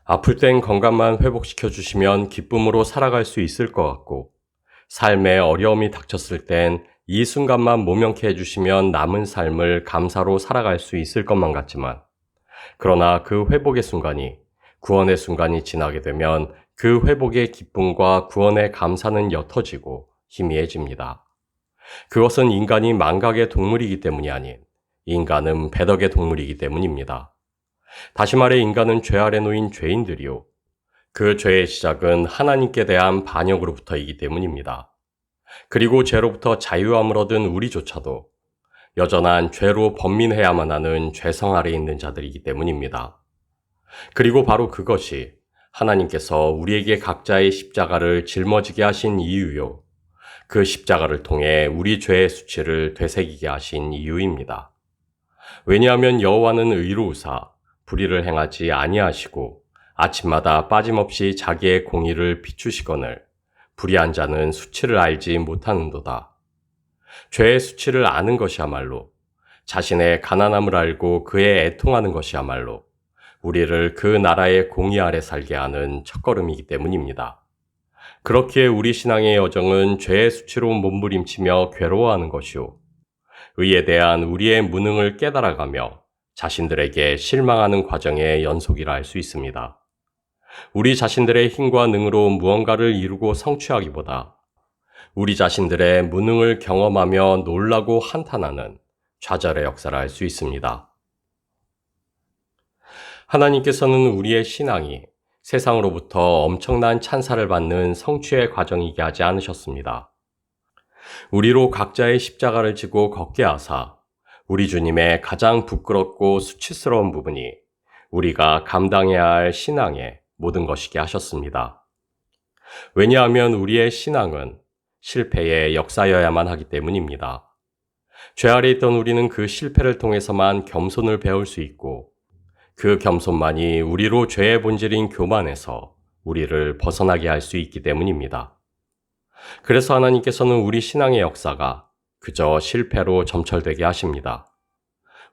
아플 땐 건강만 회복시켜 주시면 기쁨으로 살아갈 수 있을 것 같고, 삶에 어려움이 닥쳤을 땐 이 순간만 모면케 해주시면 남은 삶을 감사로 살아갈 수 있을 것만 같지만, 그러나 그 회복의 순간이, 구원의 순간이 지나게 되면 그 회복의 기쁨과 구원의 감사는 옅어지고 희미해집니다. 그것은 인간이 망각의 동물이기 때문이 아닌 인간은 배덕의 동물이기 때문입니다. 다시 말해 인간은 죄 아래 놓인 죄인들이요. 그 죄의 시작은 하나님께 대한 반역으로부터이기 때문입니다. 그리고 죄로부터 자유함을 얻은 우리조차도 여전한 죄로 번민해야만 하는 죄성 아래 있는 자들이기 때문입니다. 그리고 바로 그것이 하나님께서 우리에게 각자의 십자가를 짊어지게 하신 이유요. 그 십자가를 통해 우리 죄의 수치를 되새기게 하신 이유입니다. 왜냐하면 여호와는 의로우사 불의를 행하지 아니하시고 아침마다 빠짐없이 자기의 공의를 비추시거늘 불의한 자는 수치를 알지 못하는도다. 죄의 수치를 아는 것이야말로 자신의 가난함을 알고 그에 애통하는 것이야말로 우리를 그 나라의 공의 아래 살게 하는 첫걸음이기 때문입니다. 그렇기에 우리 신앙의 여정은 죄의 수치로 몸부림치며 괴로워하는 것이요. 의에 대한 우리의 무능을 깨달아가며 자신들에게 실망하는 과정의 연속이라 할 수 있습니다. 우리 자신들의 힘과 능으로 무언가를 이루고 성취하기보다 우리 자신들의 무능을 경험하며 놀라고 한탄하는 좌절의 역사를 할 수 있습니다. 하나님께서는 우리의 신앙이 세상으로부터 엄청난 찬사를 받는 성취의 과정이게 하지 않으셨습니다. 우리로 각자의 십자가를 지고 걷게 하사 우리 주님의 가장 부끄럽고 수치스러운 부분이 우리가 감당해야 할 신앙의 모든 것이게 하셨습니다. 왜냐하면 우리의 신앙은 실패의 역사여야만 하기 때문입니다. 죄 아래 있던 우리는 그 실패를 통해서만 겸손을 배울 수 있고 그 겸손만이 우리로 죄의 본질인 교만에서 우리를 벗어나게 할 수 있기 때문입니다. 그래서 하나님께서는 우리 신앙의 역사가 그저 실패로 점철되게 하십니다.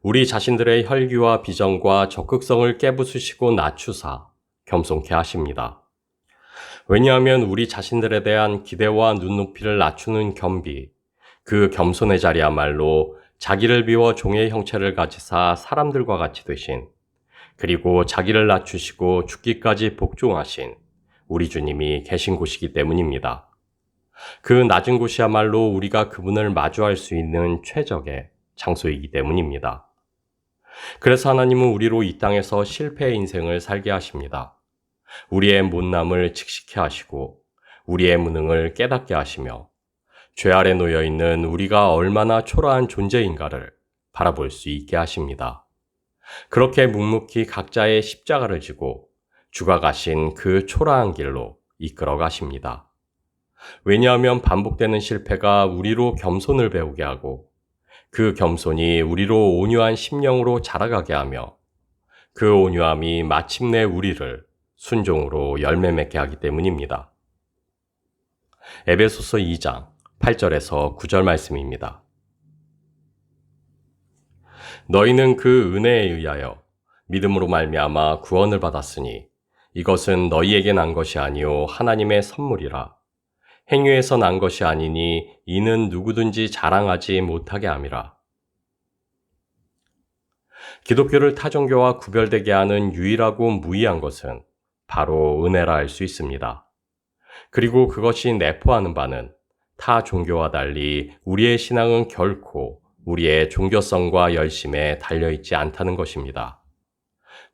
우리 자신들의 혈기와 비전과 적극성을 깨부수시고 낮추사 겸손케 하십니다. 왜냐하면 우리 자신들에 대한 기대와 눈높이를 낮추는 겸비, 그 겸손의 자리야말로 자기를 비워 종의 형체를 가지사 사람들과 같이 되신, 그리고 자기를 낮추시고 죽기까지 복종하신 우리 주님이 계신 곳이기 때문입니다. 그 낮은 곳이야말로 우리가 그분을 마주할 수 있는 최적의 장소이기 때문입니다. 그래서 하나님은 우리로 이 땅에서 실패의 인생을 살게 하십니다. 우리의 못남을 직시케 하시고 우리의 무능을 깨닫게 하시며 죄 아래 놓여있는 우리가 얼마나 초라한 존재인가를 바라볼 수 있게 하십니다. 그렇게 묵묵히 각자의 십자가를 지고 주가 가신 그 초라한 길로 이끌어 가십니다. 왜냐하면 반복되는 실패가 우리로 겸손을 배우게 하고 그 겸손이 우리로 온유한 심령으로 자라가게 하며 그 온유함이 마침내 우리를 순종으로 열매 맺게 하기 때문입니다. 에베소서 2장 8절에서 9절 말씀입니다. 너희는 그 은혜에 의하여 믿음으로 말미암아 구원을 받았으니 이것은 너희에게 난 것이 아니요 하나님의 선물이라. 행위에서 난 것이 아니니 이는 누구든지 자랑하지 못하게 함이라. 기독교를 타 종교와 구별되게 하는 유일하고 무의한 것은 바로 은혜라 할 수 있습니다. 그리고 그것이 내포하는 바는 타 종교와 달리 우리의 신앙은 결코 우리의 종교성과 열심에 달려있지 않다는 것입니다.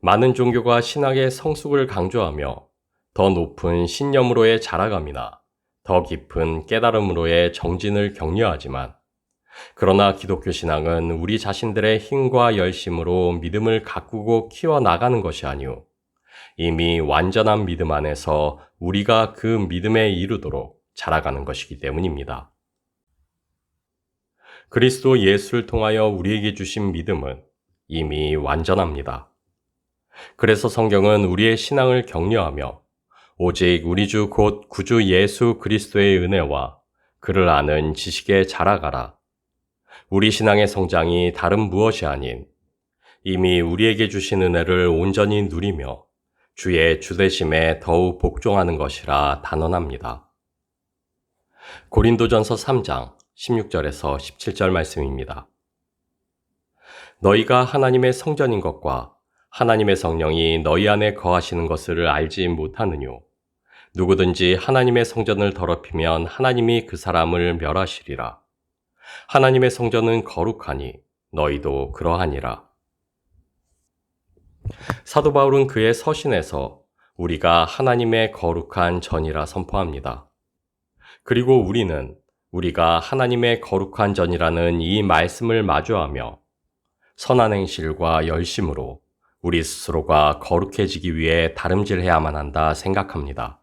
많은 종교가 신학의 성숙을 강조하며 더 높은 신념으로의 자라감이나 더 깊은 깨달음으로의 정진을 격려하지만 그러나 기독교 신앙은 우리 자신들의 힘과 열심으로 믿음을 가꾸고 키워나가는 것이 아니오 이미 완전한 믿음 안에서 우리가 그 믿음에 이르도록 자라가는 것이기 때문입니다. 그리스도 예수를 통하여 우리에게 주신 믿음은 이미 완전합니다. 그래서 성경은 우리의 신앙을 격려하며 오직 우리 주 곧 구주 예수 그리스도의 은혜와 그를 아는 지식에 자라가라. 우리 신앙의 성장이 다른 무엇이 아닌 이미 우리에게 주신 은혜를 온전히 누리며 주의 주되심에 더욱 복종하는 것이라 단언합니다. 고린도전서 3장 16절에서 17절 말씀입니다. 너희가 하나님의 성전인 것과 하나님의 성령이 너희 안에 거하시는 것을 알지 못하느뇨. 누구든지 하나님의 성전을 더럽히면 하나님이 그 사람을 멸하시리라. 하나님의 성전은 거룩하니 너희도 그러하니라. 사도 바울은 그의 서신에서 우리가 하나님의 거룩한 전이라 선포합니다. 그리고 우리가 하나님의 거룩한 전이라는 이 말씀을 마주하며 선한 행실과 열심으로 우리 스스로가 거룩해지기 위해 다름질해야만 한다 생각합니다.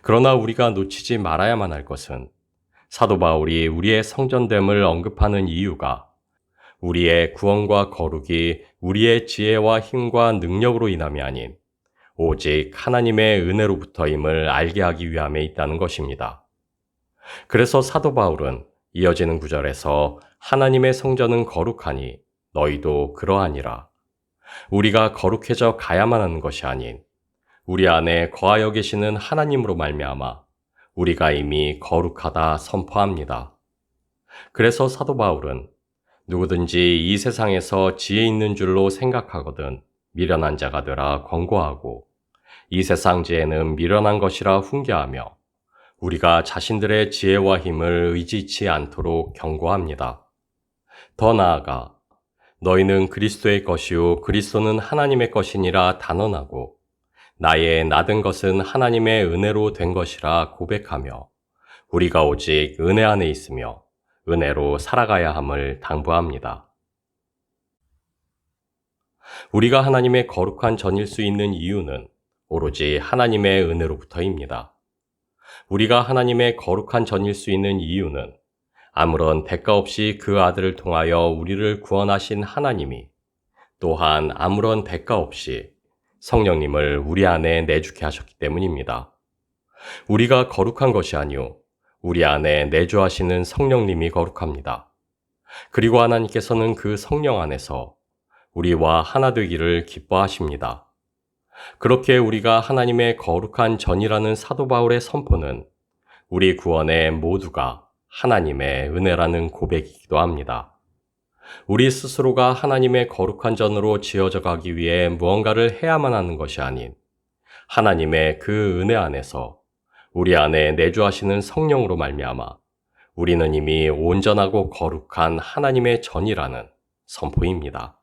그러나 우리가 놓치지 말아야만 할 것은 사도 바울이 우리의 성전됨을 언급하는 이유가 우리의 구원과 거룩이 우리의 지혜와 힘과 능력으로 인함이 아닌 오직 하나님의 은혜로부터임을 알게 하기 위함에 있다는 것입니다. 그래서 사도 바울은 이어지는 구절에서 하나님의 성전은 거룩하니 너희도 그러하니라. 우리가 거룩해져 가야만 하는 것이 아닌 우리 안에 거하여 계시는 하나님으로 말미암아 우리가 이미 거룩하다 선포합니다. 그래서 사도 바울은 누구든지 이 세상에서 지혜 있는 줄로 생각하거든 미련한 자가 되라 권고하고 이 세상 지혜는 미련한 것이라 훈계하며 우리가 자신들의 지혜와 힘을 의지치 않도록 경고합니다. 더 나아가 너희는 그리스도의 것이요 그리스도는 하나님의 것이니라 단언하고 나의 나된 것은 하나님의 은혜로 된 것이라 고백하며 우리가 오직 은혜 안에 있으며 은혜로 살아가야 함을 당부합니다. 우리가 하나님의 거룩한 전일 수 있는 이유는 오로지 하나님의 은혜로부터입니다. 우리가 하나님의 거룩한 전일 수 있는 이유는 아무런 대가 없이 그 아들을 통하여 우리를 구원하신 하나님이 또한 아무런 대가 없이 성령님을 우리 안에 내주게 하셨기 때문입니다. 우리가 거룩한 것이 아니오 우리 안에 내주하시는 성령님이 거룩합니다. 그리고 하나님께서는 그 성령 안에서 우리와 하나 되기를 기뻐하십니다. 그렇게 우리가 하나님의 거룩한 전이라는 사도 바울의 선포는 우리 구원의 모두가 하나님의 은혜라는 고백이기도 합니다. 우리 스스로가 하나님의 거룩한 전으로 지어져 가기 위해 무언가를 해야만 하는 것이 아닌 하나님의 그 은혜 안에서 우리 안에 내주하시는 성령으로 말미암아 우리는 이미 온전하고 거룩한 하나님의 전이라는 선포입니다.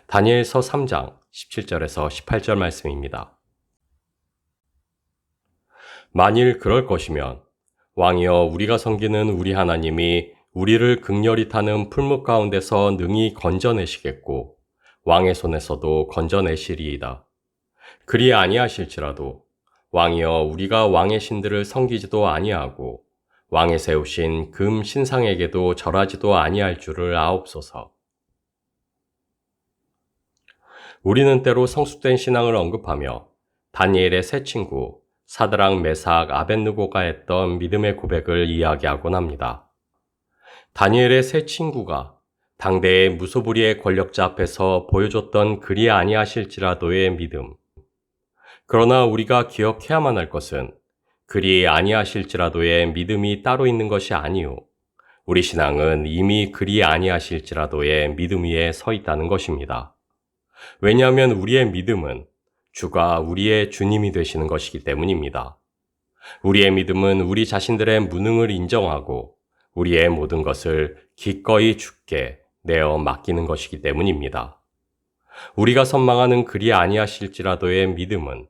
다니엘서 3장 17절에서 18절 말씀입니다. 만일 그럴 것이면 왕이여 우리가 섬기는 우리 하나님이 우리를 극렬히 타는 풀무 가운데서 능히 건져내시겠고 왕의 손에서도 건져내시리이다. 그리 아니하실지라도 왕이여 우리가 왕의 신들을 섬기지도 아니하고 왕의 세우신 금 신상에게도 절하지도 아니할 줄을 아옵소서. 우리는 때로 성숙된 신앙을 언급하며 다니엘의 세 친구 사드락, 메삭, 아벳느고가 했던 믿음의 고백을 이야기하곤 합니다. 다니엘의 세 친구가 당대의 무소불위의 권력자 앞에서 보여줬던 그리 아니하실지라도의 믿음. 그러나 우리가 기억해야만 할 것은 그리 아니하실지라도의 믿음이 따로 있는 것이 아니오. 우리 신앙은 이미 그리 아니하실지라도의 믿음 위에 서 있다는 것입니다. 왜냐하면 우리의 믿음은 주가 우리의 주님이 되시는 것이기 때문입니다. 우리의 믿음은 우리 자신들의 무능을 인정하고 우리의 모든 것을 기꺼이 주께 내어 맡기는 것이기 때문입니다. 우리가 선망하는 그리 아니하실지라도의 믿음은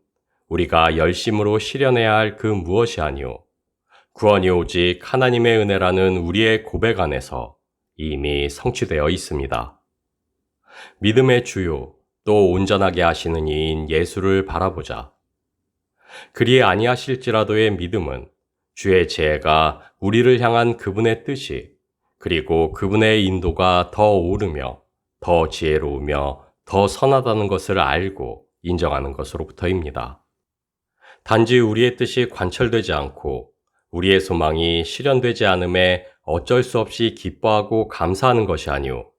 우리가 열심으로 실현해야 할 그 무엇이 아니오. 구원이 오직 하나님의 은혜라는 우리의 고백 안에서 이미 성취되어 있습니다. 믿음의 주요 또 온전하게 하시는 이인 예수를 바라보자. 그리 아니하실지라도의 믿음은 주의 지혜가 우리를 향한 그분의 뜻이 그리고 그분의 인도가 더 오르며 더 지혜로우며 더 선하다는 것을 알고 인정하는 것으로부터입니다. 단지 우리의 뜻이 관철되지 않고 우리의 소망이 실현되지 않음에 어쩔 수 없이 기뻐하고 감사하는 것이 아니오.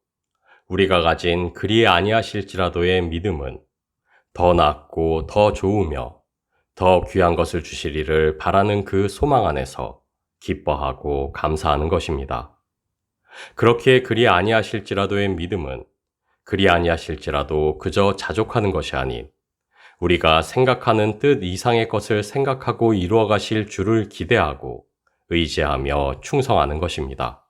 우리가 가진 그리 아니하실지라도의 믿음은 더 낫고 더 좋으며 더 귀한 것을 주시리를 바라는 그 소망 안에서 기뻐하고 감사하는 것입니다. 그렇게 그리 아니하실지라도의 믿음은 그리 아니하실지라도 그저 자족하는 것이 아닌 우리가 생각하는 뜻 이상의 것을 생각하고 이루어 가실 주를 기대하고 의지하며 충성하는 것입니다.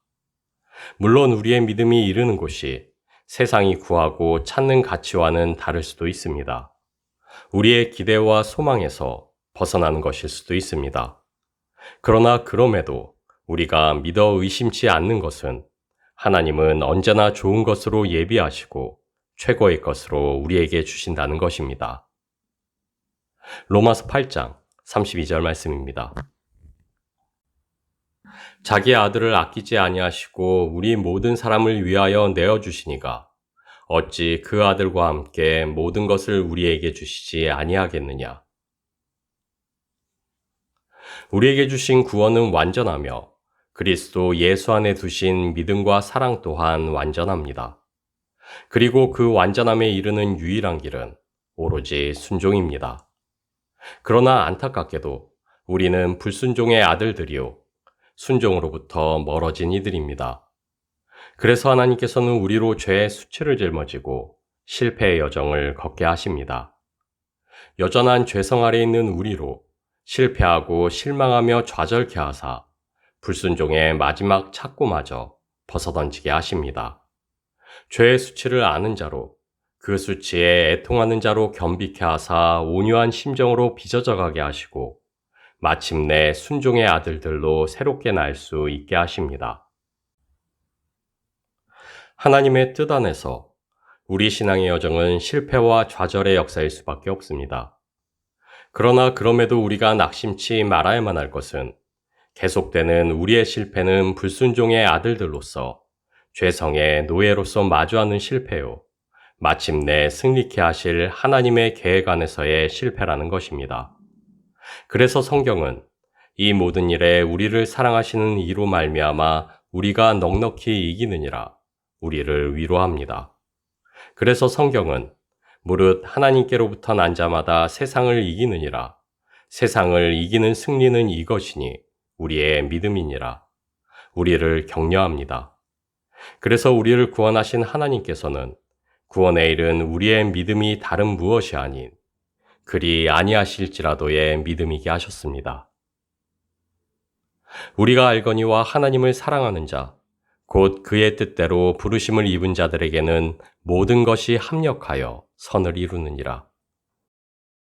물론 우리의 믿음이 이르는 곳이 세상이 구하고 찾는 가치와는 다를 수도 있습니다. 우리의 기대와 소망에서 벗어나는 것일 수도 있습니다. 그러나 그럼에도 우리가 믿어 의심치 않는 것은 하나님은 언제나 좋은 것으로 예비하시고 최고의 것으로 우리에게 주신다는 것입니다. 로마서 8장 32절 말씀입니다. 자기 아들을 아끼지 아니하시고 우리 모든 사람을 위하여 내어주시니가 어찌 그 아들과 함께 모든 것을 우리에게 주시지 아니하겠느냐. 우리에게 주신 구원은 완전하며 그리스도 예수 안에 두신 믿음과 사랑 또한 완전합니다. 그리고 그 완전함에 이르는 유일한 길은 오로지 순종입니다. 그러나 안타깝게도 우리는 불순종의 아들들이요 순종으로부터 멀어진 이들입니다. 그래서 하나님께서는 우리로 죄의 수치를 짊어지고 실패의 여정을 걷게 하십니다. 여전한 죄성 아래 있는 우리로 실패하고 실망하며 좌절케 하사 불순종의 마지막 착고마저 벗어던지게 하십니다. 죄의 수치를 아는 자로 그 수치에 애통하는 자로 겸비케 하사 온유한 심정으로 빚어져 가게 하시고 마침내 순종의 아들들로 새롭게 날 수 있게 하십니다. 하나님의 뜻 안에서 우리 신앙의 여정은 실패와 좌절의 역사일 수밖에 없습니다. 그러나 그럼에도 우리가 낙심치 말아야만 할 것은 계속되는 우리의 실패는 불순종의 아들들로서 죄성의 노예로서 마주하는 실패요. 마침내 승리케 하실 하나님의 계획 안에서의 실패라는 것입니다. 그래서 성경은 이 모든 일에 우리를 사랑하시는 이로 말미암아 우리가 넉넉히 이기느니라 우리를 위로합니다. 그래서 성경은 무릇 하나님께로부터 난 자마다 세상을 이기느니라 세상을 이기는 승리는 이것이니 우리의 믿음이니라 우리를 격려합니다. 그래서 우리를 구원하신 하나님께서는 구원에 이른 우리의 믿음이 다른 무엇이 아닌 그리 아니하실지라도의 믿음이게 하셨습니다. 우리가 알거니와 하나님을 사랑하는 자, 곧 그의 뜻대로 부르심을 입은 자들에게는 모든 것이 합력하여 선을 이루느니라.